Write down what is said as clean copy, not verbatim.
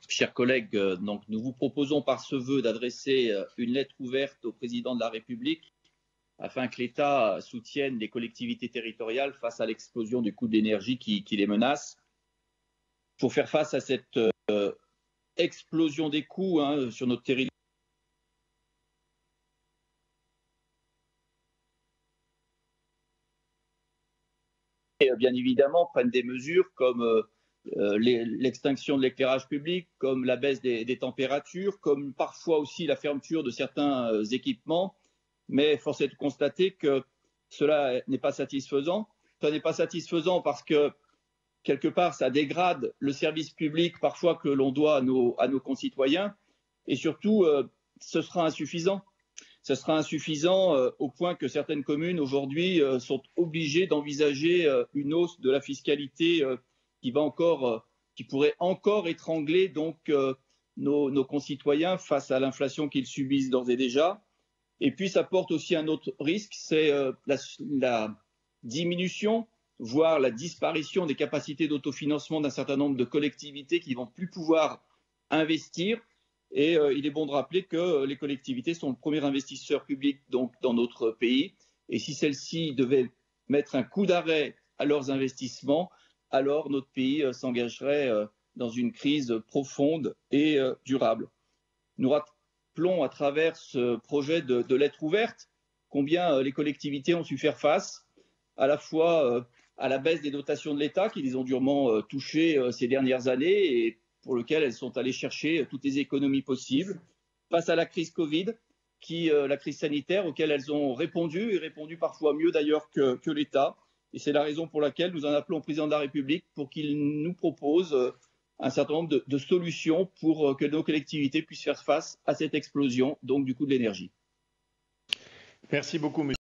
Chers collègues, donc nous vous proposons par ce vœu d'adresser une lettre ouverte au président de la République afin que l'État soutienne les collectivités territoriales face à l'explosion du coût de l'énergie qui les menace. Pour faire face à cette explosion des coûts sur notre territoire, bien évidemment, prennent des mesures comme l'extinction de l'éclairage public, comme la baisse des températures, comme parfois aussi la fermeture de certains équipements. Mais force est de constater que cela n'est pas satisfaisant. Ça n'est pas satisfaisant parce que, quelque part, ça dégrade le service public parfois que l'on doit à nos concitoyens. Et surtout, ce sera insuffisant. Ce sera insuffisant au point que certaines communes aujourd'hui sont obligées d'envisager une hausse de la fiscalité qui pourrait encore étrangler donc nos concitoyens face à l'inflation qu'ils subissent d'ores et déjà. Et puis ça porte aussi un autre risque, c'est la diminution, voire la disparition des capacités d'autofinancement d'un certain nombre de collectivités qui vont plus pouvoir investir. Et il est bon de rappeler que les collectivités sont le premier investisseur public donc, dans notre pays. Et si celles-ci devaient mettre un coup d'arrêt à leurs investissements, alors notre pays s'engagerait dans une crise profonde et durable. Nous rappelons à travers ce projet de lettre ouverte combien les collectivités ont su faire face à la fois à la baisse des dotations de l'État qui les ont durement touchées ces dernières années et pour lequel elles sont allées chercher toutes les économies possibles, face à la crise Covid, la crise sanitaire, auquel elles ont répondu, et répondu parfois mieux d'ailleurs que l'État. Et c'est la raison pour laquelle nous en appelons au président de la République pour qu'il nous propose un certain nombre de solutions pour que nos collectivités puissent faire face à cette explosion donc, du coût de l'énergie. Merci beaucoup, monsieur.